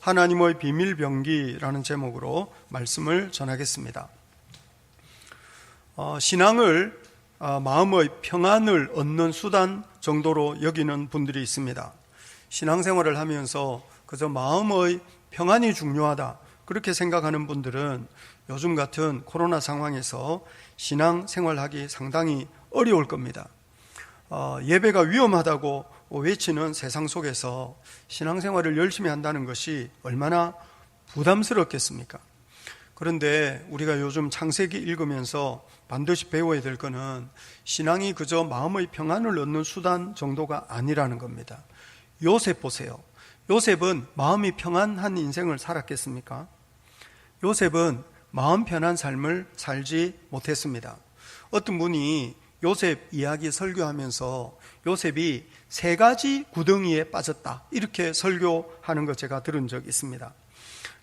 하나님의 비밀병기라는 제목으로 말씀을 전하겠습니다. 신앙을 마음의 평안을 얻는 수단 정도로 여기는 분들이 있습니다. 신앙생활을 하면서 그저 마음의 평안이 중요하다 그렇게 생각하는 분들은 요즘 같은 코로나 상황에서 신앙생활하기 상당히 어려울 겁니다. 예배가 위험하다고 외치는 세상 속에서 신앙생활을 열심히 한다는 것이 얼마나 부담스럽겠습니까? 그런데 우리가 요즘 창세기 읽으면서 반드시 배워야 될 것은 신앙이 그저 마음의 평안을 얻는 수단 정도가 아니라는 겁니다. 요셉 보세요. 요셉은 마음이 평안한 인생을 살았겠습니까? 요셉은 마음 편한 삶을 살지 못했습니다. 어떤 분이 요셉 이야기 설교하면서 요셉이 3가지 구덩이에 빠졌다 이렇게 설교하는 것 제가 들은 적 있습니다.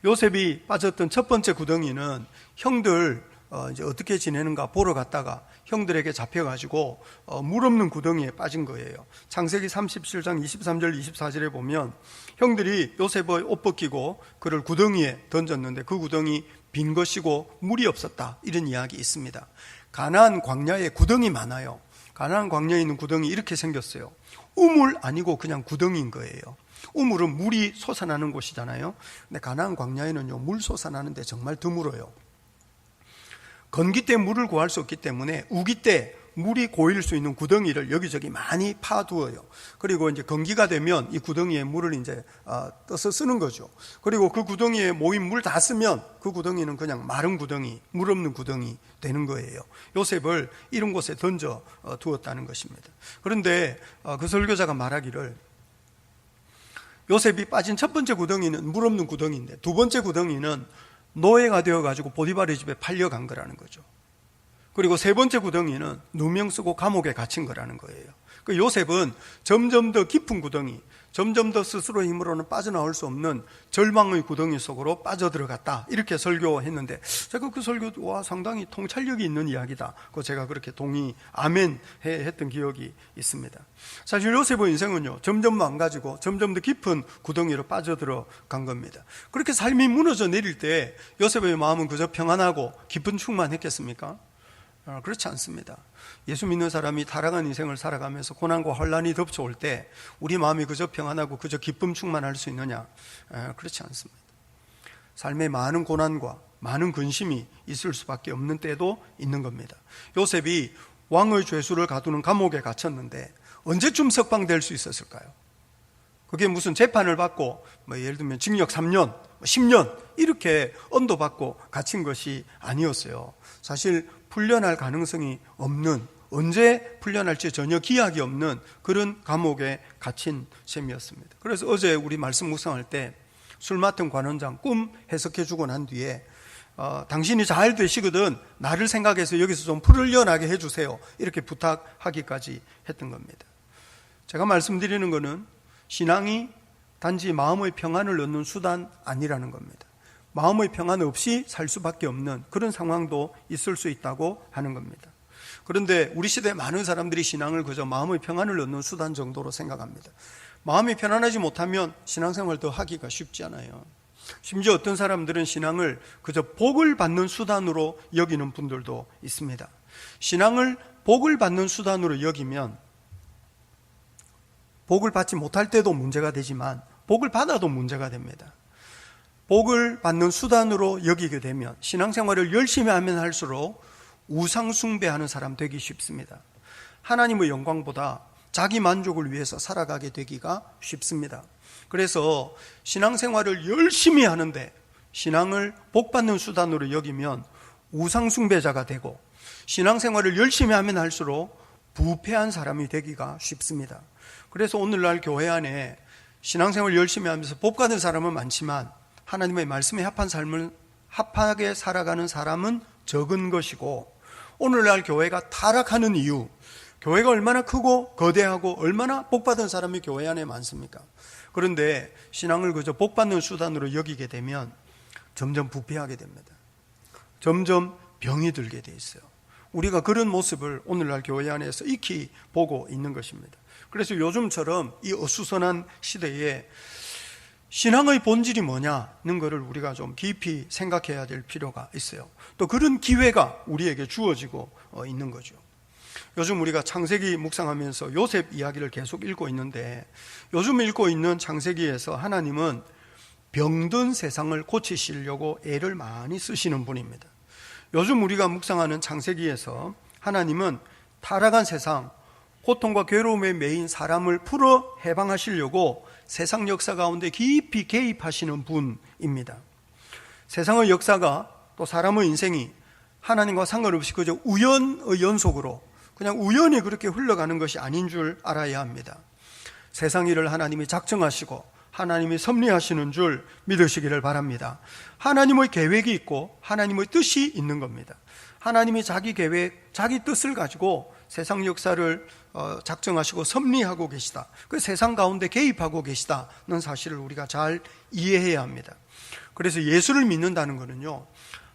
요셉이 빠졌던 첫 번째 구덩이는 형들 이제 어떻게 지내는가 보러 갔다가 형들에게 잡혀가지고 물 없는 구덩이에 빠진 거예요. 창세기 37장 23절 24절에 보면 형들이 요셉의 옷 벗기고 그를 구덩이에 던졌는데 그 구덩이 빈 것이고 물이 없었다 이런 이야기 있습니다. 가나안 광야에 구덩이 많아요. 가나안 광야에 있는 구덩이 이렇게 생겼어요. 우물 아니고 그냥 구덩이인 거예요. 우물은 물이 솟아나는 곳이잖아요. 근데 가나안 광야에는요 물 솟아나는데 정말 드물어요. 건기 때 물을 구할 수 없기 때문에 우기 때 물이 고일 수 있는 구덩이를 여기저기 많이 파두어요. 그리고 이제 건기가 되면 이 구덩이에 물을 이제 떠서 쓰는 거죠. 그리고 그 구덩이에 모인 물 다 쓰면 그 구덩이는 그냥 마른 구덩이, 물 없는 구덩이 되는 거예요. 요셉을 이런 곳에 던져 두었다는 것입니다. 그런데 그 설교자가 말하기를 요셉이 빠진 첫 번째 구덩이는 물 없는 구덩이인데 두 번째 구덩이는 노예가 되어가지고 보디바르 집에 팔려간 거라는 거죠. 그리고 세 번째 구덩이는 누명 쓰고 감옥에 갇힌 거라는 거예요. 그 요셉은 점점 더 깊은 구덩이, 점점 더 스스로의 힘으로는 빠져나올 수 없는 절망의 구덩이 속으로 빠져들어갔다 이렇게 설교했는데 제가 그 설교와 상당히 통찰력이 있는 이야기다. 제가 그렇게 아멘 했던 기억이 있습니다. 사실 요셉의 인생은요 점점 망가지고 점점 더 깊은 구덩이로 빠져들어간 겁니다. 그렇게 삶이 무너져 내릴 때 요셉의 마음은 그저 평안하고 기쁨 충만했겠습니까? 그렇지 않습니다. 예수 믿는 사람이 타락한 인생을 살아가면서 고난과 혼란이 덮쳐올 때 우리 마음이 그저 평안하고 그저 기쁨 충만할 수 있느냐? 그렇지 않습니다. 삶에 많은 고난과 많은 근심이 있을 수밖에 없는 때도 있는 겁니다. 요셉이 왕의 죄수를 가두는 감옥에 갇혔는데 언제쯤 석방될 수 있었을까요? 그게 무슨 재판을 받고 예를 들면 징역 3년, 10년 이렇게 언도받고 갇힌 것이 아니었어요. 사실 풀려날 가능성이 없는, 언제 풀려날지 전혀 기약이 없는 그런 감옥에 갇힌 셈이었습니다. 그래서 어제 우리 말씀 묵상할 때 술 맡은 관원장 꿈 해석해 주고 난 뒤에 당신이 잘 되시거든 나를 생각해서 여기서 좀 풀려나게 해주세요 이렇게 부탁하기까지 했던 겁니다. 제가 말씀드리는 것은 신앙이 단지 마음의 평안을 얻는 수단 아니라는 겁니다. 마음의 평안 없이 살 수밖에 없는 그런 상황도 있을 수 있다고 하는 겁니다. 그런데 우리 시대에 많은 사람들이 신앙을 그저 마음의 평안을 얻는 수단 정도로 생각합니다. 마음이 편안하지 못하면 신앙생활 더 하기가 쉽지 않아요. 심지어 어떤 사람들은 신앙을 그저 복을 받는 수단으로 여기는 분들도 있습니다. 신앙을 복을 받는 수단으로 여기면 복을 받지 못할 때도 문제가 되지만 복을 받아도 문제가 됩니다. 복을 받는 수단으로 여기게 되면 신앙생활을 열심히 하면 할수록 우상 숭배하는 사람 되기 쉽습니다. 하나님의 영광보다 자기 만족을 위해서 살아가게 되기가 쉽습니다. 그래서 신앙생활을 열심히 하는데 신앙을 복받는 수단으로 여기면 우상 숭배자가 되고 신앙생활을 열심히 하면 할수록 부패한 사람이 되기가 쉽습니다. 그래서 오늘날 교회 안에 신앙생활을 열심히 하면서 복받은 사람은 많지만 하나님의 말씀에 합한 삶을 합하게 살아가는 사람은 적은 것이고 오늘날 교회가 타락하는 이유, 교회가 얼마나 크고 거대하고 얼마나 복받은 사람이 교회 안에 많습니까? 그런데 신앙을 그저 복받는 수단으로 여기게 되면 점점 부패하게 됩니다. 점점 병이 들게 돼 있어요. 우리가 그런 모습을 오늘날 교회 안에서 익히 보고 있는 것입니다. 그래서 요즘처럼 이 어수선한 시대에 신앙의 본질이 뭐냐는 것을 우리가 좀 깊이 생각해야 될 필요가 있어요. 또 그런 기회가 우리에게 주어지고 있는 거죠. 요즘 우리가 창세기 묵상하면서 요셉 이야기를 계속 읽고 있는데, 요즘 읽고 있는 창세기에서 하나님은 병든 세상을 고치시려고 애를 많이 쓰시는 분입니다. 요즘 우리가 묵상하는 창세기에서 하나님은 타락한 세상, 고통과 괴로움에 매인 사람을 풀어 해방하시려고 세상 역사 가운데 깊이 개입하시는 분입니다. 세상의 역사가, 또 사람의 인생이 하나님과 상관없이 그저 우연의 연속으로 그냥 우연히 그렇게 흘러가는 것이 아닌 줄 알아야 합니다. 세상 일을 하나님이 작정하시고 하나님이 섭리하시는 줄 믿으시기를 바랍니다. 하나님의 계획이 있고 하나님의 뜻이 있는 겁니다. 하나님이 자기 계획, 자기 뜻을 가지고 세상 역사를 작정하시고 섭리하고 계시다. 그 세상 가운데 개입하고 계시다는 사실을 우리가 잘 이해해야 합니다. 그래서 예수를 믿는다는 것은요,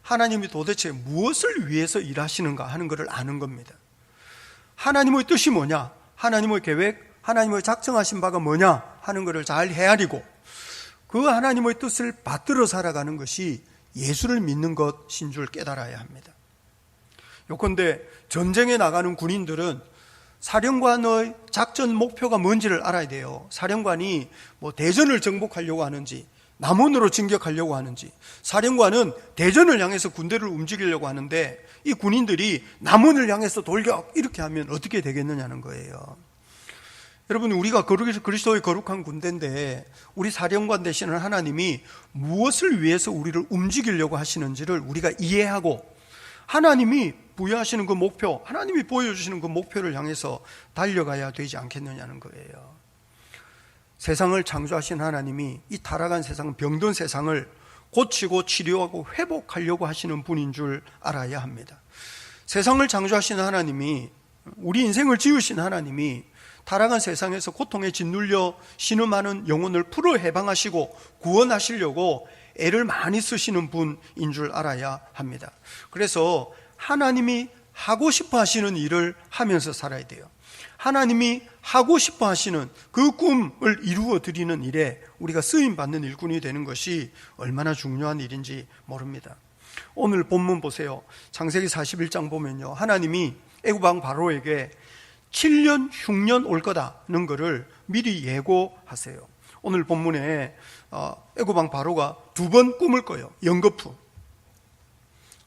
하나님이 도대체 무엇을 위해서 일하시는가 하는 것을 아는 겁니다. 하나님의 뜻이 뭐냐, 하나님의 계획, 하나님의 작정하신 바가 뭐냐 하는 것을 잘 헤아리고 그 하나님의 뜻을 받들어 살아가는 것이 예수를 믿는 것인 줄 깨달아야 합니다. 요컨대 전쟁에 나가는 군인들은 사령관의 작전 목표가 뭔지를 알아야 돼요. 사령관이 대전을 정복하려고 하는지, 남원으로 진격하려고 하는지, 사령관은 대전을 향해서 군대를 움직이려고 하는데 이 군인들이 남원을 향해서 돌격 이렇게 하면 어떻게 되겠느냐는 거예요. 여러분, 우리가 그리스도의 거룩한 군대인데 우리 사령관 되시는 하나님이 무엇을 위해서 우리를 움직이려고 하시는지를 우리가 이해하고 하나님이 부여하시는 그 목표, 하나님이 보여주시는 그 목표를 향해서 달려가야 되지 않겠느냐는 거예요. 세상을 창조하신 하나님이 이 타락한 세상, 병든 세상을 고치고 치료하고 회복하려고 하시는 분인 줄 알아야 합니다. 세상을 창조하신 하나님이, 우리 인생을 지으신 하나님이 타락한 세상에서 고통에 짓눌려 신음하는 영혼을 풀어 해방하시고 구원하시려고 애를 많이 쓰시는 분인 줄 알아야 합니다. 그래서 하나님이 하고 싶어 하시는 일을 하면서 살아야 돼요. 하나님이 하고 싶어 하시는 그 꿈을 이루어 드리는 일에 우리가 쓰임받는 일꾼이 되는 것이 얼마나 중요한 일인지 모릅니다. 오늘 본문 보세요. 창세기 41장 보면요, 하나님이 애굽 왕 바로에게 7년 흉년 올 거다는 것을 미리 예고하세요. 오늘 본문에 애굽 왕 바로가 2번 꿈을 꿔요. 연거푸,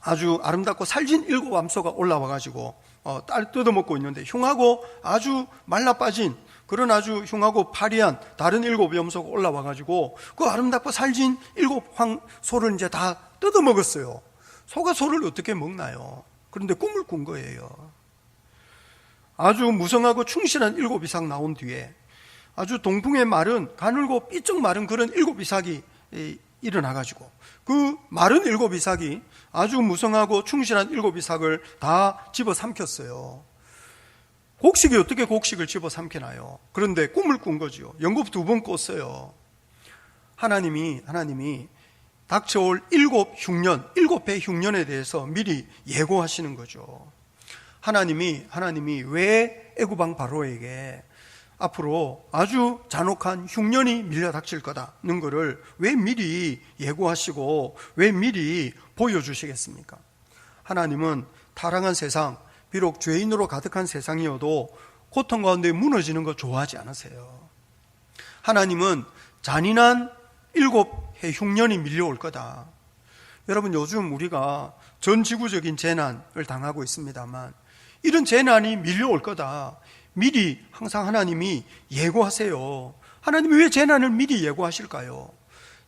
아주 아름답고 살진 7암소가 올라와가지고 딸 뜯어먹고 있는데, 흉하고 아주 말라빠진 그런 아주 흉하고 파리한 다른 7염소가 올라와가지고 그 아름답고 살진 7소를 이제 다 뜯어먹었어요. 소가 소를 어떻게 먹나요? 그런데 꿈을 꾼 거예요. 아주 무성하고 충실한 7이삭 나온 뒤에 아주 동풍의 마른, 가늘고 삐쩍 마른 그런 7이삭이 일어나가지고 그 마른 7이삭이 아주 무성하고 충실한 7이삭을 다 집어삼켰어요. 곡식이 어떻게 곡식을 집어삼키나요? 그런데 꿈을 꾼 거죠. 연거푸 2번 꿨어요. 하나님이 닥쳐올 7흉년, 7배 흉년에 대해서 미리 예고하시는 거죠. 하나님이 왜 애굽 왕 바로에게 앞으로 아주 잔혹한 흉년이 밀려닥칠 거다는 것을 왜 미리 예고하시고 왜 미리 보여주시겠습니까? 하나님은 타락한 세상, 비록 죄인으로 가득한 세상이어도 고통 가운데 무너지는 거 좋아하지 않으세요. 하나님은 잔인한 7해 흉년이 밀려올 거다. 여러분, 요즘 우리가 전 지구적인 재난을 당하고 있습니다만 이런 재난이 밀려올 거다. 미리 항상 하나님이 예고하세요. 하나님이 왜 재난을 미리 예고하실까요?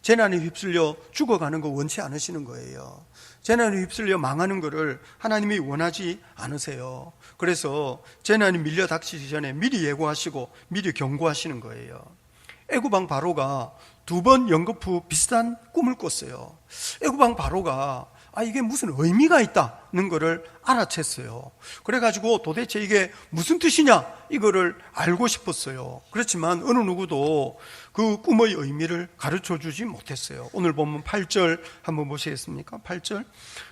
재난에 휩쓸려 죽어가는 거 원치 않으시는 거예요. 재난에 휩쓸려 망하는 것을 하나님이 원하지 않으세요. 그래서 재난이 밀려 닥치기 전에 미리 예고하시고 미리 경고하시는 거예요. 애굽 왕 바로가 2번 연거푸 비슷한 꿈을 꿨어요. 애굽 왕 바로가 이게 무슨 의미가 있다는 것을 알아챘어요. 그래가지고 도대체 이게 무슨 뜻이냐 이거를 알고 싶었어요. 그렇지만 어느 누구도 그 꿈의 의미를 가르쳐 주지 못했어요. 오늘 보면 8절 한번 보시겠습니까? 8절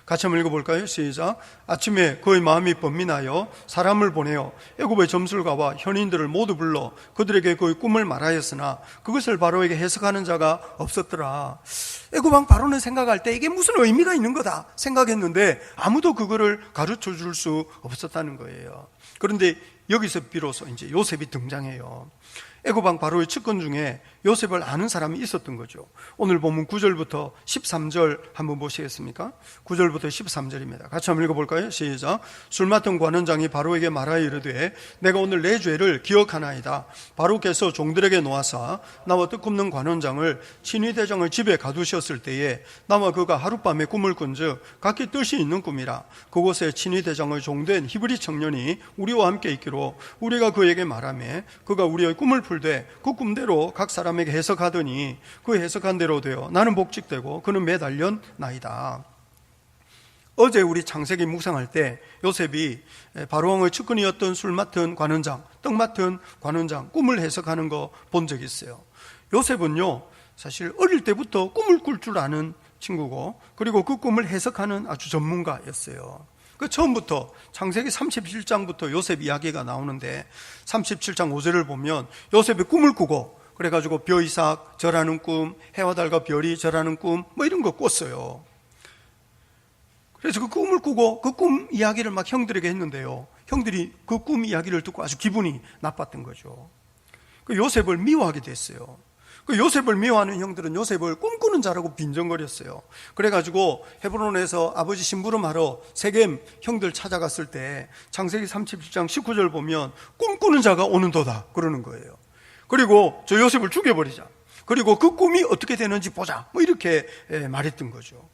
같이 한번 읽어볼까요? 시작. 아침에 그의 마음이 번민하여 사람을 보내어 애굽의 점술가와 현인들을 모두 불러 그들에게 그의 꿈을 말하였으나 그것을 바로에게 해석하는 자가 없었더라. 애굽 왕 바로는 생각할 때 이게 무슨 의미가 있는 거다 생각했는데 아무도 그거를 가르쳐 줄 수 없었다는 거예요. 그런데 여기서 비로소 이제 요셉이 등장해요. 애굽 왕 바로의 측근 중에 요셉을 아는 사람이 있었던 거죠. 오늘 보면 9절부터 13절 한번 보시겠습니까? 9절부터 13절입니다. 같이 한번 읽어볼까요? 시작. 술 맡은 관원장이 바로에게 말하여 이르되 내가 오늘 내 죄를 기억하나이다. 바로께서 종들에게 놓아사 나와 뜻없는 관원장을 친위대장을 집에 가두셨을 때에 나와 그가 하룻밤에 꿈을 꾼즉 각기 뜻이 있는 꿈이라. 그곳에 친위대장의 종된 히브리 청년이 우리와 함께 있기로 우리가 그에게 말하며 그가 우리의 꿈을 풀되 그 꿈대로 각 사람에게 해석하더니 그 해석한 대로 되어 나는 복직되고 그는 매달렸나이다. 어제 우리 창세기 묵상할 때 요셉이 바로왕의 측근이었던 술 맡은 관원장, 떡 맡은 관원장 꿈을 해석하는 거 본 적이 있어요. 요셉은요 사실 어릴 때부터 꿈을 꿀 줄 아는 친구고 그리고 그 꿈을 해석하는 아주 전문가였어요. 그 처음부터 창세기 37장부터 요셉 이야기가 나오는데 37장 5절을 보면 요셉이 꿈을 꾸고 그래가지고 벼이삭 절하는 꿈, 해와 달과 별이 절하는 꿈 뭐 이런 거 꿨어요. 그래서 그 꿈을 꾸고 그 꿈 이야기를 막 형들에게 했는데요, 형들이 그 꿈 이야기를 듣고 아주 기분이 나빴던 거죠. 그 요셉을 미워하게 됐어요. 그 요셉을 미워하는 형들은 요셉을 꿈꾸는 자라고 빈정거렸어요. 그래가지고 헤브론에서 아버지 심부름하러 세겜 형들 찾아갔을 때 창세기 37장 19절 보면 꿈꾸는 자가 오는도다 그러는 거예요. 그리고 저 요셉을 죽여버리자. 그리고 그 꿈이 어떻게 되는지 보자. 뭐 이렇게 말했던 거죠.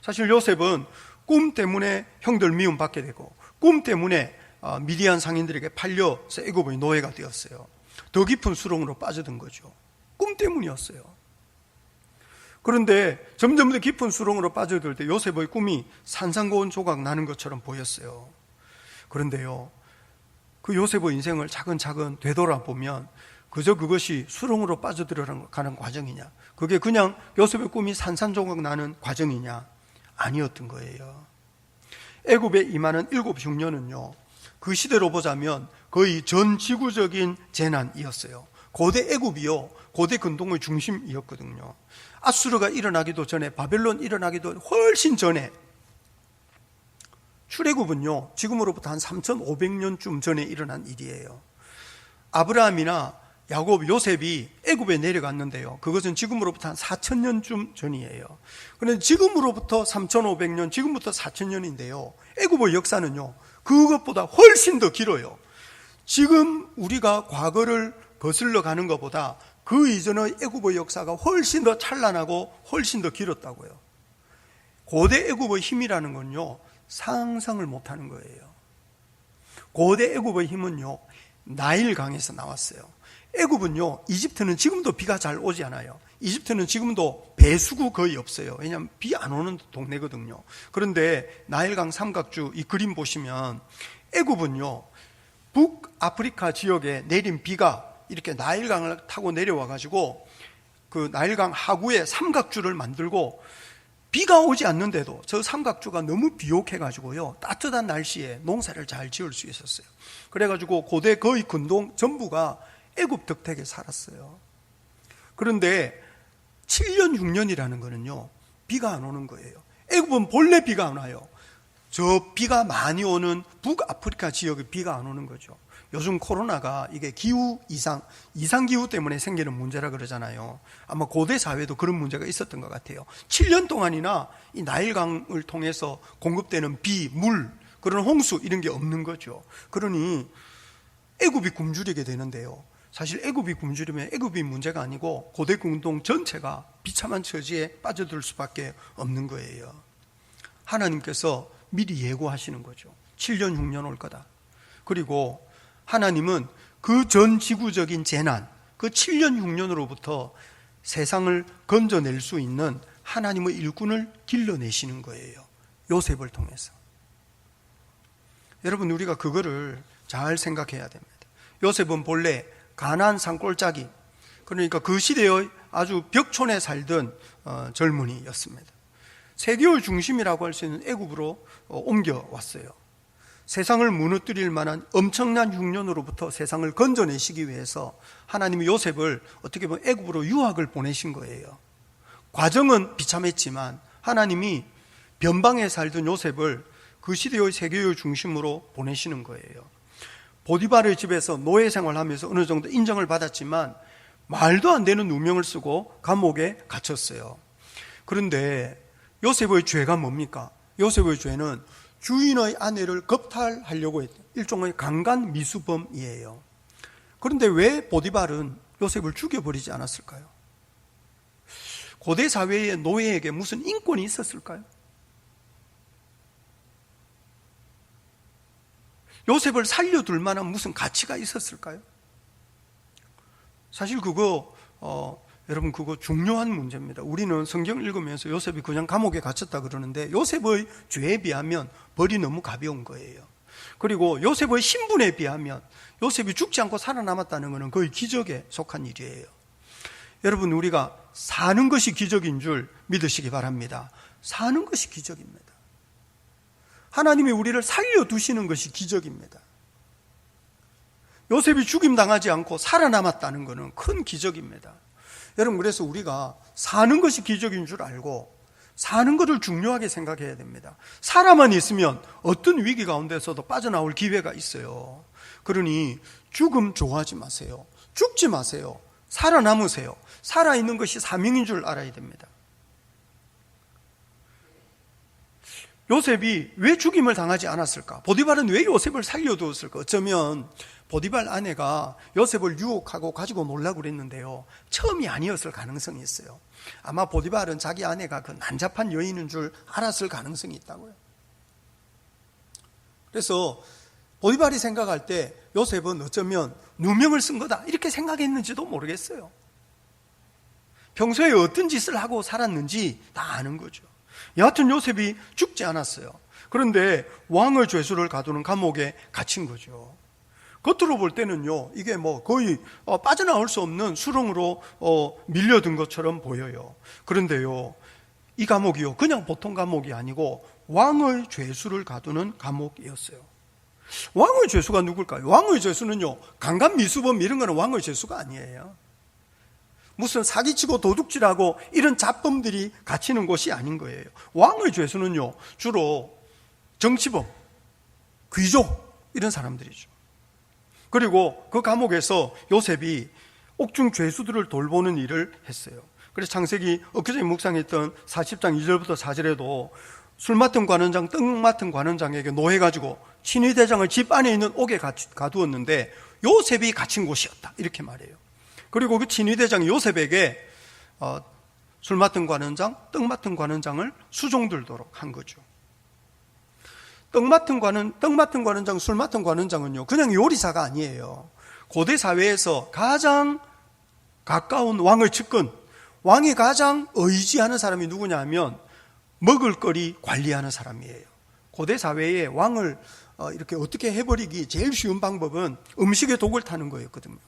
사실 요셉은 꿈 때문에 형들 미움받게 되고 꿈 때문에 미디안 상인들에게 팔려서 애굽의 노예가 되었어요. 더 깊은 수렁으로 빠져든 거죠. 꿈 때문이었어요. 그런데 점점 더 깊은 수렁으로 빠져들 때 요셉의 꿈이 산산고원 조각 나는 것처럼 보였어요. 그런데요, 그 요셉의 인생을 차근차근 되돌아보면 그저 그것이 수렁으로 빠져들어가는 과정이냐, 그게 그냥 요셉의 꿈이 산산조각 나는 과정이냐, 아니었던 거예요. 애굽에 임하는 7흉년은요 그 시대로 보자면 거의 전 지구적인 재난이었어요. 고대 애굽이요 고대 근동의 중심이었거든요. 아수르가 일어나기도 전에, 바벨론 일어나기도 훨씬 전에, 출애굽은요 지금으로부터 한 3,500년쯤 전에 일어난 일이에요. 아브라함이나 야곱, 요셉이 애굽에 내려갔는데요, 그것은 지금으로부터 한 4,000년쯤 전이에요. 그런데 지금으로부터 3,500년, 지금부터 4,000년인데요 애굽의 역사는요 그것보다 훨씬 더 길어요. 지금 우리가 과거를 거슬러 가는 것보다 그 이전의 애굽의 역사가 훨씬 더 찬란하고 훨씬 더 길었다고요. 고대 애굽의 힘이라는 건요 상상을 못하는 거예요. 고대 애굽의 힘은요 나일강에서 나왔어요. 애굽은요, 이집트는 지금도 비가 잘 오지 않아요. 이집트는 지금도 배수구 거의 없어요. 왜냐하면 비 안 오는 동네거든요. 그런데 나일강 삼각주 이 그림 보시면 애굽은요 북아프리카 지역에 내린 비가 이렇게 나일강을 타고 내려와 가지고 그 나일강 하구에 삼각주를 만들고 비가 오지 않는데도 저 삼각주가 너무 비옥해 가지고요 따뜻한 날씨에 농사를 잘 지을 수 있었어요. 그래 가지고 고대 거의 근동 전부가 애굽 덕택에 살았어요. 그런데 7년 6년이라는 거는요 비가 안 오는 거예요. 애굽은 본래 비가 안 와요. 저 비가 많이 오는 북아프리카 지역에 비가 안 오는 거죠. 요즘 코로나가 이게 기후 이상기후 때문에 생기는 문제라 그러잖아요. 아마 고대 사회도 그런 문제가 있었던 것 같아요. 7년 동안이나 이 나일강을 통해서 공급되는 비, 물, 그런 홍수 이런 게 없는 거죠. 그러니 애굽이 굶주리게 되는데요, 사실 애굽이 굶주리면 애굽이 문제가 아니고 고대 근동 전체가 비참한 처지에 빠져들 수밖에 없는 거예요. 하나님께서 미리 예고하시는 거죠. 7년 6년 올 거다. 그리고 하나님은 그 전 지구적인 재난, 그 7년 6년으로부터 세상을 건져낼 수 있는 하나님의 일꾼을 길러내시는 거예요. 요셉을 통해서. 여러분, 우리가 그거를 잘 생각해야 됩니다. 요셉은 본래 가나안 산골짜기, 그러니까 그 시대의 아주 벽촌에 살던 젊은이였습니다. 세계의 중심이라고 할 수 있는 애굽으로 옮겨왔어요. 세상을 무너뜨릴 만한 엄청난 흉년으로부터 세상을 건져내시기 위해서 하나님이 요셉을 어떻게 보면 애굽으로 유학을 보내신 거예요. 과정은 비참했지만 하나님이 변방에 살던 요셉을 그 시대의 세계의 중심으로 보내시는 거예요. 보디발의 집에서 노예 생활하면서 어느 정도 인정을 받았지만 말도 안 되는 누명을 쓰고 감옥에 갇혔어요. 그런데 요셉의 죄가 뭡니까? 요셉의 죄는 주인의 아내를 겁탈하려고 했던 일종의 강간 미수범이에요. 그런데 왜 보디발은 요셉을 죽여버리지 않았을까요? 고대 사회의 노예에게 무슨 인권이 있었을까요? 요셉을 살려둘 만한 무슨 가치가 있었을까요? 사실 그거 여러분 그거 중요한 문제입니다. 우리는 성경 읽으면서 요셉이 그냥 감옥에 갇혔다 그러는데 요셉의 죄에 비하면 벌이 너무 가벼운 거예요. 그리고 요셉의 신분에 비하면 요셉이 죽지 않고 살아남았다는 것은 거의 기적에 속한 일이에요. 여러분 우리가 사는 것이 기적인 줄 믿으시기 바랍니다. 사는 것이 기적입니다. 하나님이 우리를 살려두시는 것이 기적입니다. 요셉이 죽임당하지 않고 살아남았다는 것은 큰 기적입니다. 여러분 그래서 우리가 사는 것이 기적인 줄 알고 사는 것을 중요하게 생각해야 됩니다. 살아만 있으면 어떤 위기 가운데서도 빠져나올 기회가 있어요. 그러니 죽음 좋아하지 마세요. 죽지 마세요. 살아남으세요. 살아있는 것이 사명인 줄 알아야 됩니다. 요셉이 왜 죽임을 당하지 않았을까? 보디발은 왜 요셉을 살려두었을까? 어쩌면 보디발 아내가 요셉을 유혹하고 가지고 놀라고 그랬는데요, 처음이 아니었을 가능성이 있어요. 아마 보디발은 자기 아내가 그 난잡한 여인인 줄 알았을 가능성이 있다고요. 그래서 보디발이 생각할 때 요셉은 어쩌면 누명을 쓴 거다 이렇게 생각했는지도 모르겠어요. 평소에 어떤 짓을 하고 살았는지 다 아는 거죠. 여하튼 요셉이 죽지 않았어요. 그런데 왕의 죄수를 가두는 감옥에 갇힌 거죠. 겉으로 볼 때는요, 이게 뭐 거의 빠져나올 수 없는 수렁으로 밀려든 것처럼 보여요. 그런데요, 이 감옥이요, 그냥 보통 감옥이 아니고 왕의 죄수를 가두는 감옥이었어요. 왕의 죄수가 누굴까요? 왕의 죄수는요, 강간 미수범 이런 거는 왕의 죄수가 아니에요. 무슨 사기치고 도둑질하고 이런 잡범들이 갇히는 곳이 아닌 거예요. 왕의 죄수는요, 주로 정치범, 귀족 이런 사람들이죠. 그리고 그 감옥에서 요셉이 옥중 죄수들을 돌보는 일을 했어요. 그래서 창세기 엊그제 묵상했던 40장 2절부터 4절에도 술 맡은 관원장, 떡 맡은 관원장에게 노해가지고 친위대장을 집 안에 있는 옥에 가두었는데 요셉이 갇힌 곳이었다 이렇게 말해요. 그리고 그 친위대장이 요셉에게 술 맡은 관원장, 떡 맡은 관원장을 수종들도록 한 거죠. 떡 맡은 관원장, 술 맡은 관원장은요, 그냥 요리사가 아니에요. 고대 사회에서 가장 가까운 왕의 측근, 왕이 가장 의지하는 사람이 누구냐 하면 먹을거리 관리하는 사람이에요. 고대 사회에 왕을 이렇게 어떻게 해버리기 제일 쉬운 방법은 음식에 독을 타는 거였거든요.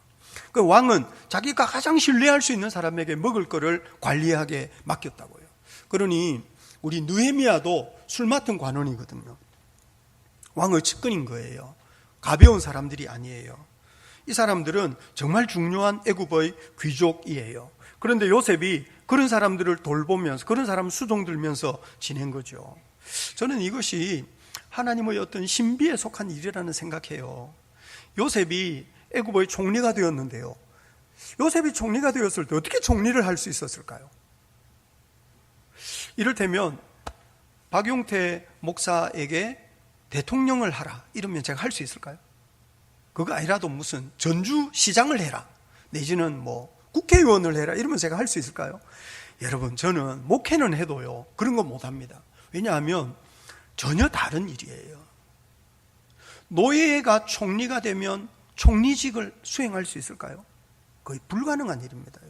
그 왕은 자기가 가장 신뢰할 수 있는 사람에게 먹을 거를 관리하게 맡겼다고요. 그러니 우리 느헤미야도 술 맡은 관원이거든요. 왕의 측근인 거예요. 가벼운 사람들이 아니에요. 이 사람들은 정말 중요한 애굽의 귀족이에요. 그런데 요셉이 그런 사람들을 돌보면서 그런 사람 수종들면서 지낸 거죠. 저는 이것이 하나님의 어떤 신비에 속한 일이라는 생각해요. 요셉이 애굽의 총리가 되었는데요, 요셉이 총리가 되었을 때 어떻게 총리를 할 수 있었을까요? 이를테면 박용태 목사에게 대통령을 하라 이러면 제가 할 수 있을까요? 그거 아니라도 무슨 전주시장을 해라 내지는 뭐 국회의원을 해라 이러면 제가 할 수 있을까요? 여러분, 저는 목회는 해도요 그런 거 못합니다. 왜냐하면 전혀 다른 일이에요. 노예가 총리가 되면 총리직을 수행할 수 있을까요? 거의 불가능한 일입니다.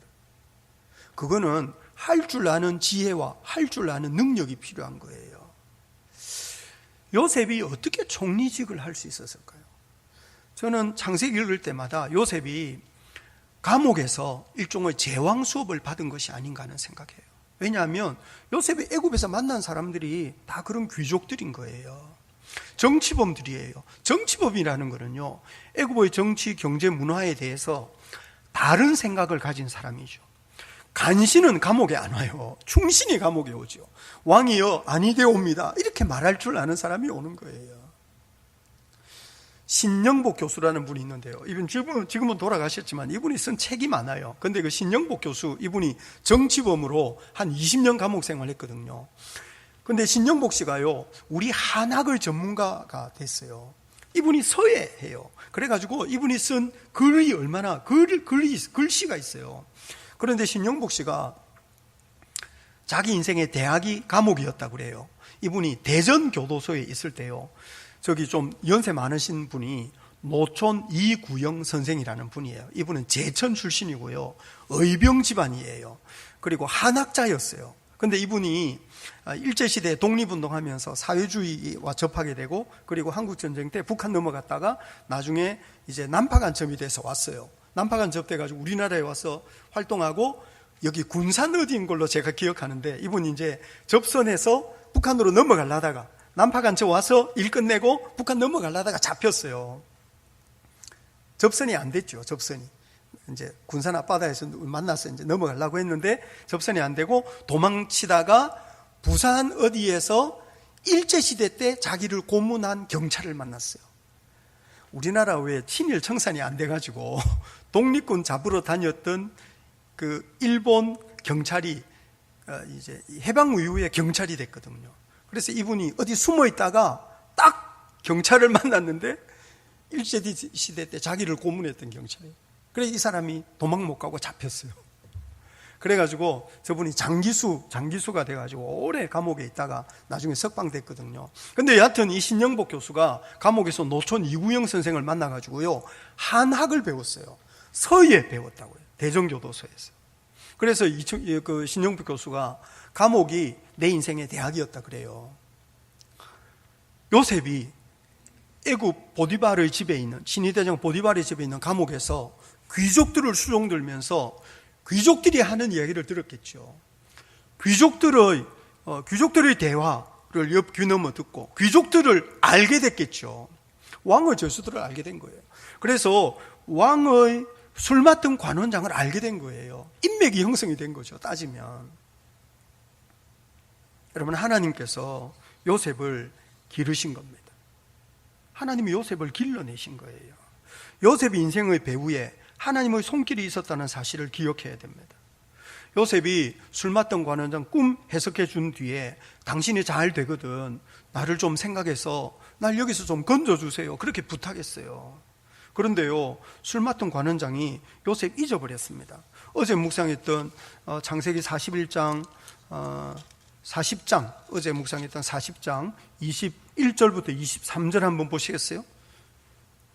그거는 할 줄 아는 지혜와 할 줄 아는 능력이 필요한 거예요. 요셉이 어떻게 총리직을 할 수 있었을까요? 저는 창세기 읽을 때마다 요셉이 감옥에서 일종의 제왕 수업을 받은 것이 아닌가 하는 생각이에요. 왜냐하면 요셉이 애굽에서 만난 사람들이 다 그런 귀족들인 거예요. 정치범들이에요. 정치범이라는 거는요, 애굽의 정치, 경제, 문화에 대해서 다른 생각을 가진 사람이죠. 간신은 감옥에 안 와요. 충신이 감옥에 오죠. 왕이여 아니되옵니다 이렇게 말할 줄 아는 사람이 오는 거예요. 신영복 교수라는 분이 있는데요, 이분 지금은 돌아가셨지만 이분이 쓴 책이 많아요. 근데 그 신영복 교수, 이분이 정치범으로 한 20년 감옥 생활했거든요. 근데 신영복 씨가요, 우리 한학의 전문가가 됐어요. 이분이 서예해요. 그래가지고 이분이 쓴 글이 얼마나 글씨가 있어요. 그런데 신영복 씨가 자기 인생의 대학이 감옥이었다고 그래요. 이분이 대전교도소에 있을 때요, 저기 좀 연세 많으신 분이 노촌 이구영 선생이라는 분이에요. 이분은 제천 출신이고요, 의병 집안이에요. 그리고 한학자였어요. 근데 이분이 일제시대 독립운동하면서 사회주의와 접하게 되고, 그리고 한국전쟁 때 북한 넘어갔다가 나중에 이제 남파간첩이 돼서 왔어요. 남파간첩 돼가지고 우리나라에 와서 활동하고, 여기 군산 어디인 걸로 제가 기억하는데, 이분이 이제 접선해서 북한으로 넘어가려다가 남파간첩 와서 일 끝내고 북한 넘어가려다가 잡혔어요. 접선이 안 됐죠. 접선이 이제 군산 앞바다에서 만나서 이제 넘어가려고 했는데 접선이 안 되고 도망치다가 부산 어디에서 일제시대 때 자기를 고문한 경찰을 만났어요. 우리나라 왜 친일 청산이 안 돼가지고 독립군 잡으러 다녔던 그 일본 경찰이 이제 해방 이후에 경찰이 됐거든요. 그래서 이분이 어디 숨어 있다가 딱 경찰을 만났는데 일제시대 때 자기를 고문했던 경찰이에요. 그래서 이 사람이 도망 못 가고 잡혔어요. 그래가지고 저분이 장기수가 돼가지고 오래 감옥에 있다가 나중에 석방됐거든요. 근데 여하튼 이 신영복 교수가 감옥에서 노촌 이구영 선생을 만나가지고요, 한학을 배웠어요. 서예 배웠다고요. 대전교도소에서. 그래서 그 신영복 교수가 감옥이 내 인생의 대학이었다 그래요. 요셉이 애굽 보디발의 집에 있는, 신위대장 보디발의 집에 있는 감옥에서 귀족들을 수종들면서 귀족들이 하는 이야기를 들었겠죠. 귀족들의 대화를 옆 귀 넘어 듣고 귀족들을 알게 됐겠죠. 왕의 저수들을 알게 된 거예요. 그래서 왕의 술 맡은 관원장을 알게 된 거예요. 인맥이 형성이 된 거죠, 따지면. 여러분, 하나님께서 요셉을 기르신 겁니다. 하나님이 요셉을 길러내신 거예요. 요셉이 인생의 배후에 하나님의 손길이 있었다는 사실을 기억해야 됩니다. 요셉이 술 맡던 관원장 꿈 해석해 준 뒤에 당신이 잘 되거든, 나를 좀 생각해서 날 여기서 좀 건져주세요, 그렇게 부탁했어요. 그런데요, 술 맡던 관원장이 요셉 잊어버렸습니다. 어제 묵상했던 창세기 41장 40장, 어제 묵상했던 40장 21절부터 23절 한번 보시겠어요?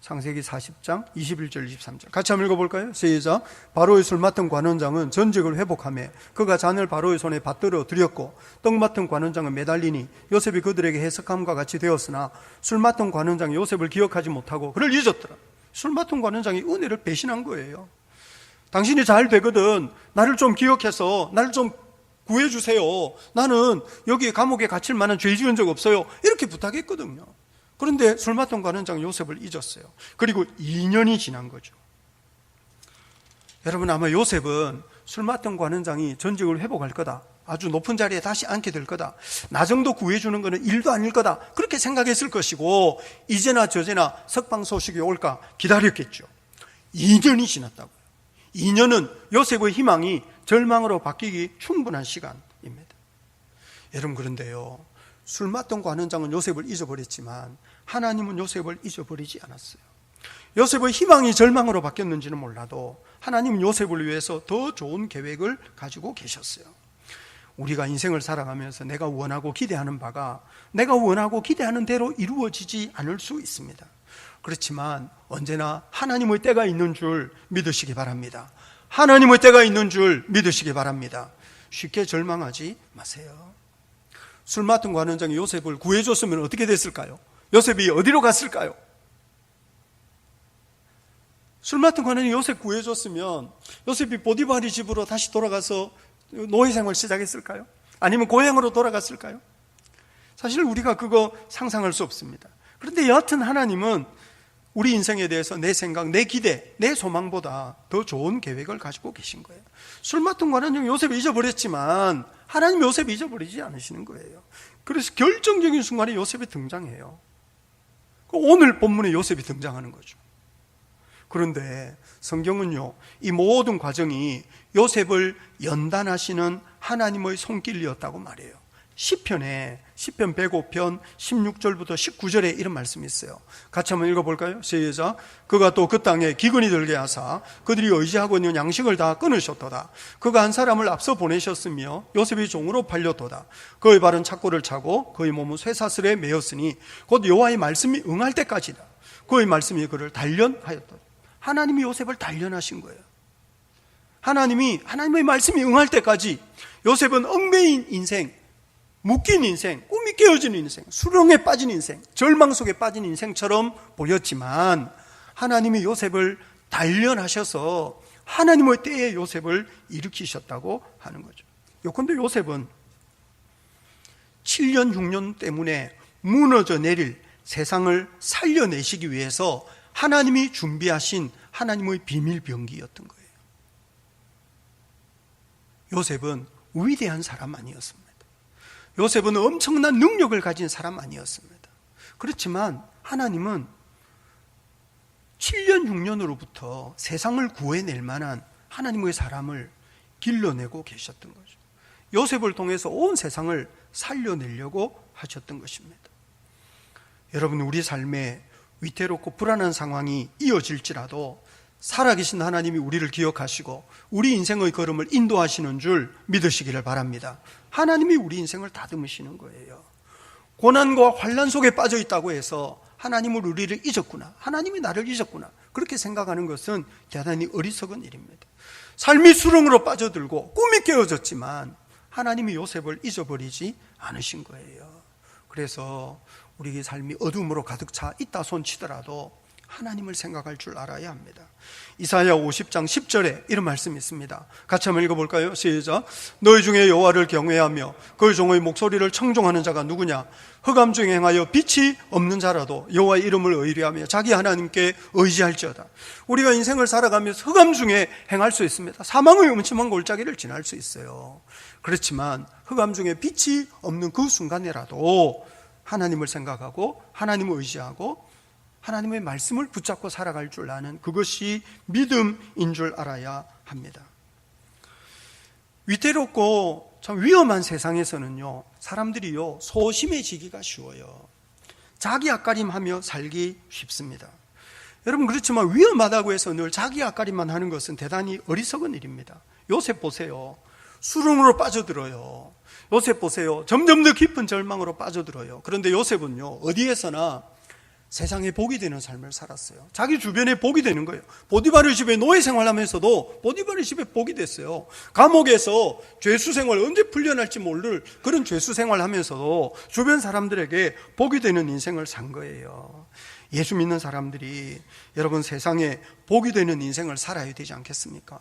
창세기 40장 21절 23절 같이 한번 읽어볼까요? 시작. 바로의 술 맡은 관원장은 전직을 회복하며 그가 잔을 바로의 손에 받들어 드렸고, 떡 맡은 관원장은 매달리니 요셉이 그들에게 해석함과 같이 되었으나 술 맡은 관원장이 요셉을 기억하지 못하고 그를 잊었더라. 술 맡은 관원장이 은혜를 배신한 거예요. 당신이 잘 되거든, 나를 좀 기억해서 나를 좀 구해주세요, 나는 여기 감옥에 갇힐 만한 죄 지은 적 없어요, 이렇게 부탁했거든요. 그런데 술 맡은 관원장 요셉을 잊었어요. 그리고 2년이 지난 거죠. 여러분, 아마 요셉은 술 맡은 관원장이 전직을 회복할 거다, 아주 높은 자리에 다시 앉게 될 거다, 나 정도 구해주는 것은 일도 아닐 거다, 그렇게 생각했을 것이고, 이제나 저제나 석방 소식이 올까 기다렸겠죠. 2년이 지났다고요. 2년은 요셉의 희망이 절망으로 바뀌기 충분한 시간입니다. 여러분, 그런데요, 술 맡던 관원장은 요셉을 잊어버렸지만 하나님은 요셉을 잊어버리지 않았어요. 요셉의 희망이 절망으로 바뀌었는지는 몰라도 하나님은 요셉을 위해서 더 좋은 계획을 가지고 계셨어요. 우리가 인생을 살아가면서 내가 원하고 기대하는 바가 내가 원하고 기대하는 대로 이루어지지 않을 수 있습니다. 그렇지만 언제나 하나님의 때가 있는 줄 믿으시기 바랍니다. 하나님의 때가 있는 줄 믿으시기 바랍니다. 쉽게 절망하지 마세요. 술 맡은 관원장이 요셉을 구해줬으면 어떻게 됐을까요? 요셉이 어디로 갔을까요? 술 맡은 관원이 요셉 구해줬으면 요셉이 보디발의 집으로 다시 돌아가서 노예 생활 시작했을까요? 아니면 고향으로 돌아갔을까요? 사실 우리가 그거 상상할 수 없습니다. 그런데 여하튼 하나님은 우리 인생에 대해서 내 생각, 내 기대, 내 소망보다 더 좋은 계획을 가지고 계신 거예요. 술 맡은 관원이 요셉을 잊어버렸지만 하나님 요셉을 잊어버리지 않으시는 거예요. 그래서 결정적인 순간에 요셉이 등장해요. 오늘 본문에 요셉이 등장하는 거죠. 그런데 성경은요, 이 모든 과정이 요셉을 연단하시는 하나님의 손길이었다고 말해요. 시편 105편 16절부터 19절에 이런 말씀이 있어요. 같이 한번 읽어볼까요? 시작. 그가 또 그 땅에 기근이 들게 하사 그들이 의지하고 있는 양식을 다 끊으셨도다. 그가 한 사람을 앞서 보내셨으며 요셉이 종으로 팔렸도다. 그의 발은 착고를 차고 그의 몸은 쇠사슬에 매였으니 곧 여호와의 말씀이 응할 때까지다. 그의 말씀이 그를 단련하였도다. 하나님이 요셉을 단련하신 거예요. 하나님의 말씀이 응할 때까지 요셉은 얽매인 인생, 묶인 인생, 꿈이 깨어진 인생, 수렁에 빠진 인생, 절망 속에 빠진 인생처럼 보였지만 하나님이 요셉을 단련하셔서 하나님의 때에 요셉을 일으키셨다고 하는 거죠. 요컨대 요셉은 7년 6년 때문에 무너져 내릴 세상을 살려내시기 위해서 하나님이 준비하신 하나님의 비밀병기였던 거예요. 요셉은 위대한 사람 아니었습니다. 요셉은 엄청난 능력을 가진 사람 아니었습니다. 그렇지만 하나님은 7년 6년으로부터 세상을 구해낼 만한 하나님의 사람을 길러내고 계셨던 거죠. 요셉을 통해서 온 세상을 살려내려고 하셨던 것입니다. 여러분, 우리 삶에 위태롭고 불안한 상황이 이어질지라도 살아계신 하나님이 우리를 기억하시고 우리 인생의 걸음을 인도하시는 줄 믿으시기를 바랍니다. 하나님이 우리 인생을 다듬으시는 거예요. 고난과 환난 속에 빠져 있다고 해서 하나님은 우리를 잊었구나, 하나님이 나를 잊었구나, 그렇게 생각하는 것은 대단히 어리석은 일입니다. 삶이 수렁으로 빠져들고 꿈이 깨어졌지만 하나님이 요셉을 잊어버리지 않으신 거예요. 그래서 우리 삶이 어둠으로 가득 차 있다 손치더라도 하나님을 생각할 줄 알아야 합니다. 이사야 50장 10절에 이런 말씀이 있습니다. 같이 한번 읽어볼까요? 시작. 너희 중에 여호와를 경외하며 그의 종의 목소리를 청종하는 자가 누구냐? 흑암 중에 행하여 빛이 없는 자라도 여호와의 이름을 의뢰하며 자기 하나님께 의지할지어다. 우리가 인생을 살아가면서 흑암 중에 행할 수 있습니다. 사망의 음침한 골짜기를 지날 수 있어요. 그렇지만 흑암 중에 빛이 없는 그 순간에라도 하나님을 생각하고 하나님을 의지하고 하나님의 말씀을 붙잡고 살아갈 줄 아는 그것이 믿음인 줄 알아야 합니다. 위태롭고 참 위험한 세상에서는요, 사람들이요 소심해지기가 쉬워요. 자기 앞가림하며 살기 쉽습니다. 여러분, 그렇지만 위험하다고 해서 늘 자기 앞가림만 하는 것은 대단히 어리석은 일입니다. 요셉 보세요. 수렁으로 빠져들어요. 요셉 보세요. 점점 더 깊은 절망으로 빠져들어요. 그런데 요셉은요, 어디에서나 세상에 복이 되는 삶을 살았어요. 자기 주변에 복이 되는 거예요. 보디발의 집에 노예 생활하면서도 보디발의 집에 복이 됐어요. 감옥에서 죄수 생활 언제 풀려날지 모를 그런 죄수 생활하면서도 주변 사람들에게 복이 되는 인생을 산 거예요. 예수 믿는 사람들이 여러분 세상에 복이 되는 인생을 살아야 되지 않겠습니까?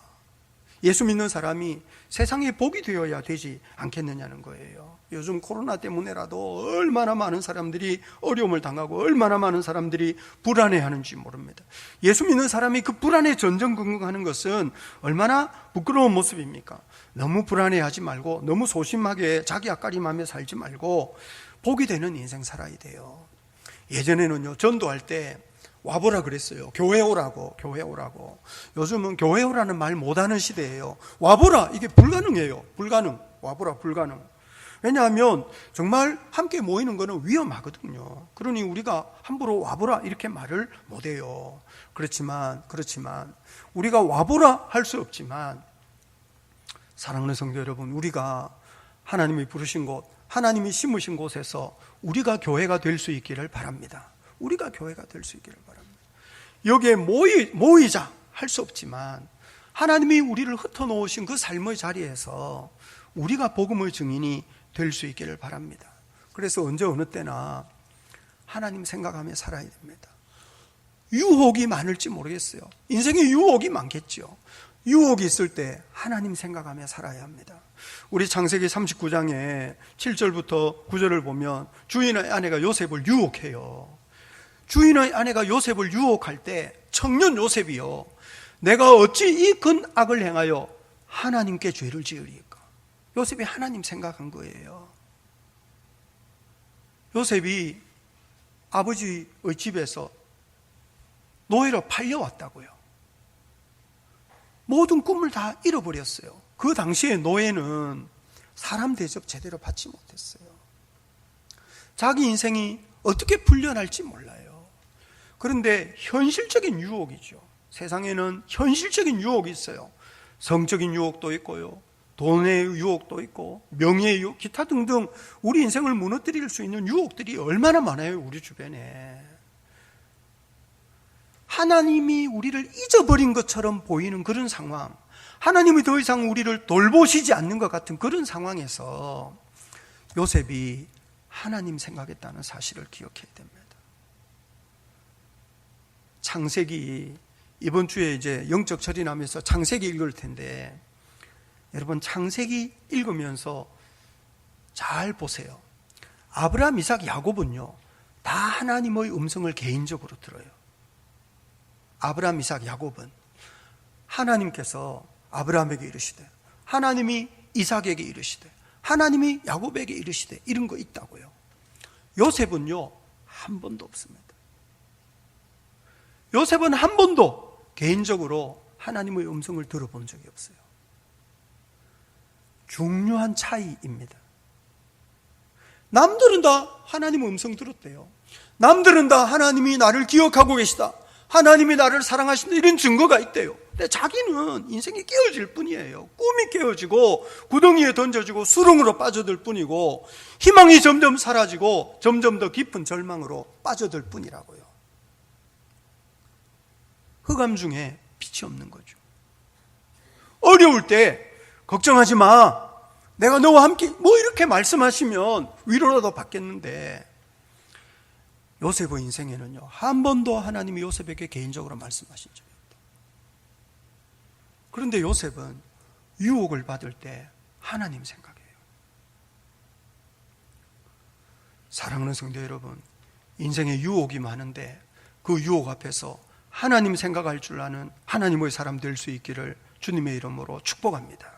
예수 믿는 사람이 세상에 복이 되어야 되지 않겠느냐는 거예요. 요즘 코로나 때문에라도 얼마나 많은 사람들이 어려움을 당하고 얼마나 많은 사람들이 불안해하는지 모릅니다. 예수 믿는 사람이 그 불안에 전전긍긍하는 것은 얼마나 부끄러운 모습입니까? 너무 불안해하지 말고 너무 소심하게 자기 앞가림하며 살지 말고 복이 되는 인생 살아야 돼요. 예전에는요, 전도할 때 와보라 그랬어요. 교회 오라고, 교회 오라고. 요즘은 교회 오라는 말 못하는 시대예요. 와보라, 이게 불가능해요. 불가능. 와보라, 불가능. 왜냐하면 정말 함께 모이는 거는 위험하거든요. 그러니 우리가 함부로 와보라 이렇게 말을 못해요. 그렇지만 우리가 와보라 할 수 없지만, 사랑하는 성도 여러분, 우리가 하나님이 부르신 곳, 하나님이 심으신 곳에서 우리가 교회가 될 수 있기를 바랍니다. 우리가 교회가 될 수 있기를 바랍니다. 여기에 모이자 할 수 없지만 하나님이 우리를 흩어놓으신 그 삶의 자리에서 우리가 복음의 증인이 될 수 있기를 바랍니다. 그래서 언제 어느 때나 하나님 생각하며 살아야 됩니다. 유혹이 많을지 모르겠어요. 인생에 유혹이 많겠죠. 유혹이 있을 때 하나님 생각하며 살아야 합니다. 우리 창세기 39장에 7절부터 9절을 보면 주인의 아내가 요셉을 유혹해요. 주인의 아내가 요셉을 유혹할 때 청년 요셉이요, 내가 어찌 이 큰 악을 행하여 하나님께 죄를 지으리까? 요셉이 하나님 생각한 거예요. 요셉이 아버지의 집에서 노예로 팔려왔다고요. 모든 꿈을 다 잃어버렸어요. 그 당시에 노예는 사람 대접 제대로 받지 못했어요. 자기 인생이 어떻게 풀려날지 몰라요. 그런데 현실적인 유혹이죠. 세상에는 현실적인 유혹이 있어요. 성적인 유혹도 있고요, 돈의 유혹도 있고, 명예의 유혹, 기타 등등 우리 인생을 무너뜨릴 수 있는 유혹들이 얼마나 많아요, 우리 주변에. 하나님이 우리를 잊어버린 것처럼 보이는 그런 상황, 하나님이 더 이상 우리를 돌보시지 않는 것 같은 그런 상황에서 요셉이 하나님 생각했다는 사실을 기억해야 됩니다. 창세기, 이번 주에 이제 영적 절인하면서 창세기 읽을 텐데, 여러분 창세기 읽으면서 잘 보세요. 아브라함, 이삭, 야곱은요 다 하나님의 음성을 개인적으로 들어요. 아브라함, 이삭, 야곱은 하나님께서 아브라함에게 이르시되, 하나님이 이삭에게 이르시되, 하나님이 야곱에게 이르시되, 이런 거 있다고요. 요셉은요 한 번도 없습니다. 요셉은 한 번도 개인적으로 하나님의 음성을 들어본 적이 없어요. 중요한 차이입니다. 남들은 다 하나님의 음성 들었대요. 남들은 다 하나님이 나를 기억하고 계시다, 하나님이 나를 사랑하신다, 이런 증거가 있대요. 근데 자기는 인생이 깨어질 뿐이에요. 꿈이 깨어지고 구덩이에 던져지고 수렁으로 빠져들 뿐이고, 희망이 점점 사라지고 점점 더 깊은 절망으로 빠져들 뿐이라고요. 흑암 중에 빛이 없는 거죠. 어려울 때 걱정하지 마, 내가 너와 함께, 뭐 이렇게 말씀하시면 위로라도 받겠는데, 요셉의 인생에는요 한 번도 하나님이 요셉에게 개인적으로 말씀하신 적이 없다. 그런데 요셉은 유혹을 받을 때 하나님 생각해요. 사랑하는 성도 여러분, 인생에 유혹이 많은데 그 유혹 앞에서 하나님 생각할 줄 아는 하나님의 사람 될 수 있기를 주님의 이름으로 축복합니다.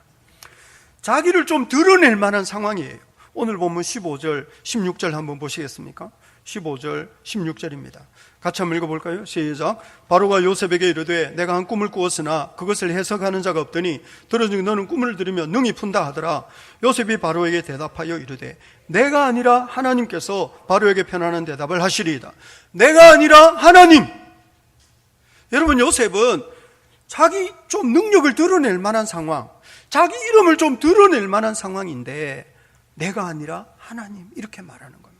자기를 좀 드러낼 만한 상황이에요. 오늘 보면 15절, 16절 한번 보시겠습니까? 15절, 16절입니다. 같이 한번 읽어볼까요? 시작. 바로가 요셉에게 이르되, 내가 한 꿈을 꾸었으나 그것을 해석하는 자가 없더니 들어주니 너는 꿈을 들으면 능히 푼다 하더라. 요셉이 바로에게 대답하여 이르되, 내가 아니라 하나님께서 바로에게 편안한 대답을 하시리이다. 내가 아니라 하나님. 여러분, 요셉은 자기 좀 능력을 드러낼 만한 상황, 자기 이름을 좀 드러낼 만한 상황인데, 내가 아니라 하나님, 이렇게 말하는 겁니다.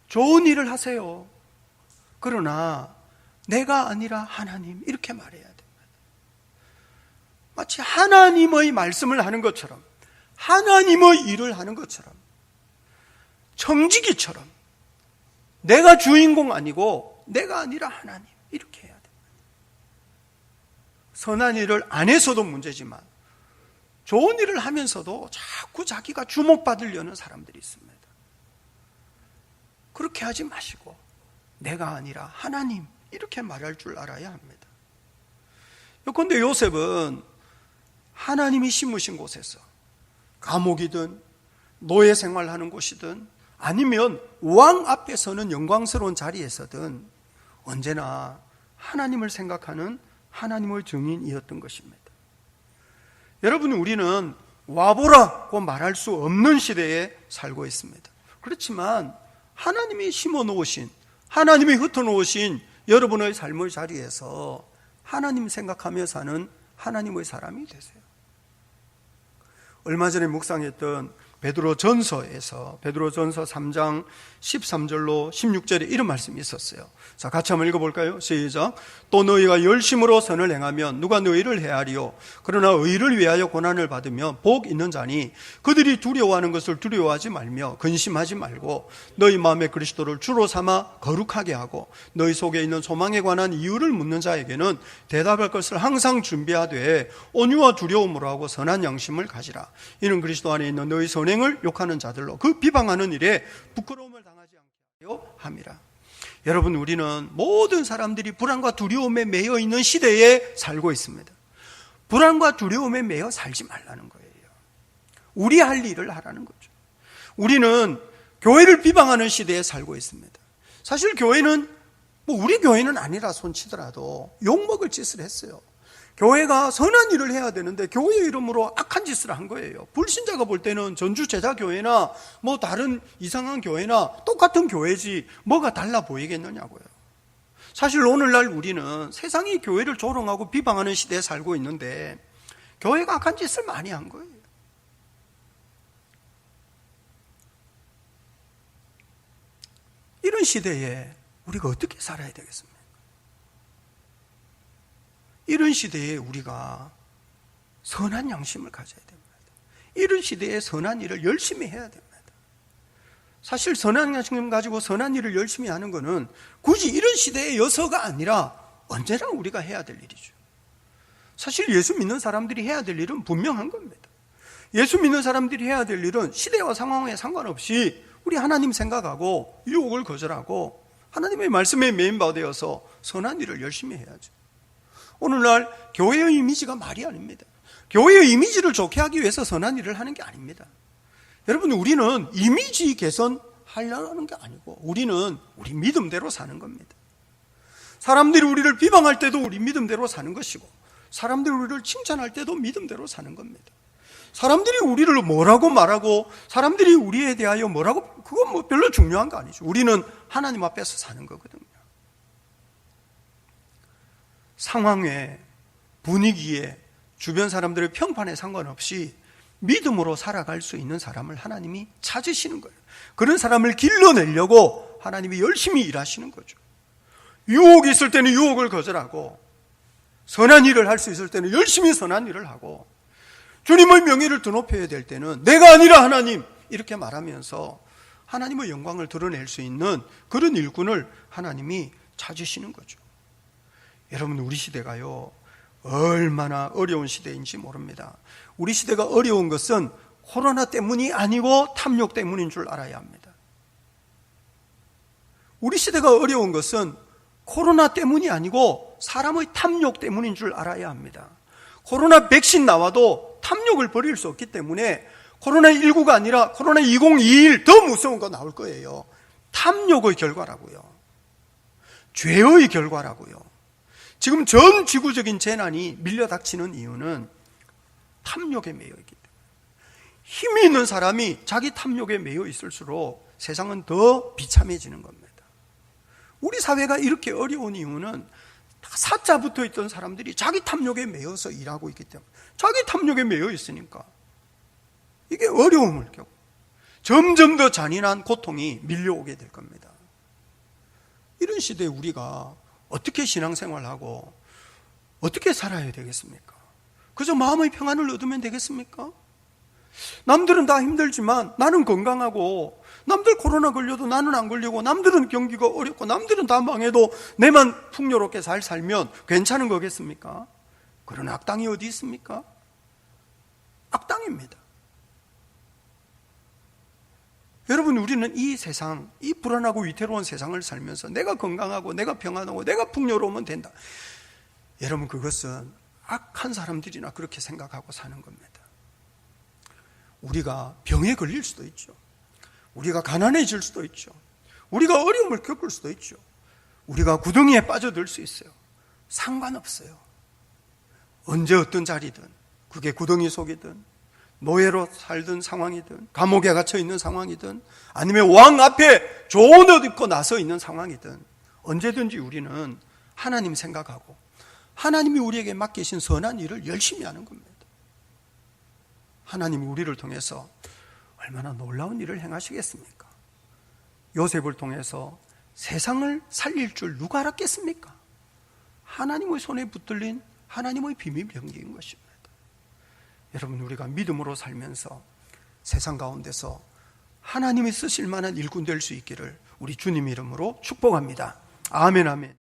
좋은 일을 하세요. 그러나 내가 아니라 하나님, 이렇게 말해야 됩니다. 마치 하나님의 말씀을 하는 것처럼, 하나님의 일을 하는 것처럼, 청지기처럼, 내가 주인공 아니고 내가 아니라 하나님, 이렇게 해야 됩니다. 선한 일을 안 해서도 문제지만 좋은 일을 하면서도 자꾸 자기가 주목받으려는 사람들이 있습니다. 그렇게 하지 마시고 내가 아니라 하나님, 이렇게 말할 줄 알아야 합니다. 그런데 요셉은 하나님이 심으신 곳에서, 감옥이든 노예 생활하는 곳이든 아니면 왕 앞에서는 영광스러운 자리에서든 언제나 하나님을 생각하는 하나님의 증인이었던 것입니다. 여러분, 우리는 와보라고 말할 수 없는 시대에 살고 있습니다. 그렇지만 하나님이 심어놓으신, 하나님이 흩어놓으신 여러분의 삶의 자리에서 하나님 생각하며 사는 하나님의 사람이 되세요. 얼마 전에 묵상했던 베드로전서에서 베드로전서 3장 13절로 16절에 이런 말씀이 있었어요. 자, 같이 한번 읽어볼까요? 시작. 또 너희가 열심으로 선을 행하면 누가 너희를 해하리요? 그러나 의를 위하여 고난을 받으면 복 있는 자니 그들이 두려워하는 것을 두려워하지 말며 근심하지 말고 너희 마음에 그리스도를 주로 삼아 거룩하게 하고 너희 속에 있는 소망에 관한 이유를 묻는 자에게는 대답할 것을 항상 준비하되 온유와 두려움으로 하고 선한 양심을 가지라. 이는 그리스도 안에 있는 너희 선행을 욕하는 자들로 그 비방하는 일에 부끄러움을 당하지 않게 하여 함이라. 여러분, 우리는 모든 사람들이 불안과 두려움에 매여 있는 시대에 살고 있습니다. 불안과 두려움에 매여 살지 말라는 거예요. 우리 할 일을 하라는 거죠. 우리는 교회를 비방하는 시대에 살고 있습니다. 사실 교회는 우리 교회는 아니라 손치더라도 욕먹을 짓을 했어요. 교회가 선한 일을 해야 되는데 교회 이름으로 악한 짓을 한 거예요. 불신자가 볼 때는 전주제자교회나 다른 이상한 교회나 똑같은 교회지 뭐가 달라 보이겠느냐고요. 사실 오늘날 우리는 세상이 교회를 조롱하고 비방하는 시대에 살고 있는데 교회가 악한 짓을 많이 한 거예요. 이런 시대에 우리가 어떻게 살아야 되겠습니까? 이런 시대에 우리가 선한 양심을 가져야 됩니다. 이런 시대에 선한 일을 열심히 해야 됩니다. 사실 선한 양심 가지고 선한 일을 열심히 하는 것은 굳이 이런 시대의 여서가 아니라 언제나 우리가 해야 될 일이죠. 사실 예수 믿는 사람들이 해야 될 일은 분명한 겁니다. 예수 믿는 사람들이 해야 될 일은 시대와 상황에 상관없이 우리 하나님 생각하고 유혹을 거절하고 하나님의 말씀에 메인바되어서 선한 일을 열심히 해야죠. 오늘날 교회의 이미지가 말이 아닙니다. 교회의 이미지를 좋게 하기 위해서 선한 일을 하는 게 아닙니다. 여러분, 우리는 이미지 개선하려는 게 아니고 우리는 우리 믿음대로 사는 겁니다. 사람들이 우리를 비방할 때도 우리 믿음대로 사는 것이고 사람들이 우리를 칭찬할 때도 믿음대로 사는 겁니다. 사람들이 우리를 뭐라고 말하고 사람들이 우리에 대하여 뭐라고, 그건 별로 중요한 거 아니죠. 우리는 하나님 앞에서 사는 거거든요. 상황에, 분위기에, 주변 사람들의 평판에 상관없이 믿음으로 살아갈 수 있는 사람을 하나님이 찾으시는 거예요. 그런 사람을 길러내려고 하나님이 열심히 일하시는 거죠. 유혹이 있을 때는 유혹을 거절하고 선한 일을 할 수 있을 때는 열심히 선한 일을 하고 주님의 명예를 드높여야 될 때는 내가 아니라 하나님 이렇게 말하면서 하나님의 영광을 드러낼 수 있는 그런 일꾼을 하나님이 찾으시는 거죠. 여러분, 우리 시대가요 얼마나 어려운 시대인지 모릅니다. 우리 시대가 어려운 것은 코로나 때문이 아니고 탐욕 때문인 줄 알아야 합니다. 우리 시대가 어려운 것은 코로나 때문이 아니고 사람의 탐욕 때문인 줄 알아야 합니다. 코로나 백신 나와도 탐욕을 버릴 수 없기 때문에 코로나19가 아니라 코로나 2021 더 무서운 거 나올 거예요. 탐욕의 결과라고요. 죄의 결과라고요. 지금 전 지구적인 재난이 밀려닥치는 이유는 탐욕에 매여 있기 때문에 힘이 있는 사람이 자기 탐욕에 매여 있을수록 세상은 더 비참해지는 겁니다. 우리 사회가 이렇게 어려운 이유는 사자 붙어 있던 사람들이 자기 탐욕에 매여서 일하고 있기 때문에 자기 탐욕에 매여 있으니까 이게 어려움을 겪고 점점 더 잔인한 고통이 밀려오게 될 겁니다. 이런 시대에 우리가 어떻게 신앙생활하고 어떻게 살아야 되겠습니까? 그저 마음의 평안을 얻으면 되겠습니까? 남들은 다 힘들지만 나는 건강하고 남들 코로나 걸려도 나는 안 걸리고 남들은 경기가 어렵고 남들은 다 망해도 내만 풍요롭게 잘 살면 괜찮은 거겠습니까? 그런 악당이 어디 있습니까? 악당입니다. 여러분, 우리는 이 세상, 이 불안하고 위태로운 세상을 살면서 내가 건강하고 내가 평안하고 내가 풍요로우면 된다. 여러분, 그것은 악한 사람들이나 그렇게 생각하고 사는 겁니다. 우리가 병에 걸릴 수도 있죠. 우리가 가난해질 수도 있죠. 우리가 어려움을 겪을 수도 있죠. 우리가 구덩이에 빠져들 수 있어요. 상관없어요. 언제 어떤 자리든, 그게 구덩이 속이든 노예로 살던 상황이든 감옥에 갇혀 있는 상황이든 아니면 왕 앞에 좋은 옷 입고 나서 있는 상황이든 언제든지 우리는 하나님 생각하고 하나님이 우리에게 맡기신 선한 일을 열심히 하는 겁니다. 하나님이 우리를 통해서 얼마나 놀라운 일을 행하시겠습니까? 요셉을 통해서 세상을 살릴 줄 누가 알았겠습니까? 하나님의 손에 붙들린 하나님의 비밀 병기인 것입니다. 여러분, 우리가 믿음으로 살면서 세상 가운데서 하나님이 쓰실 만한 일꾼 될 수 있기를 우리 주님 이름으로 축복합니다. 아멘, 아멘.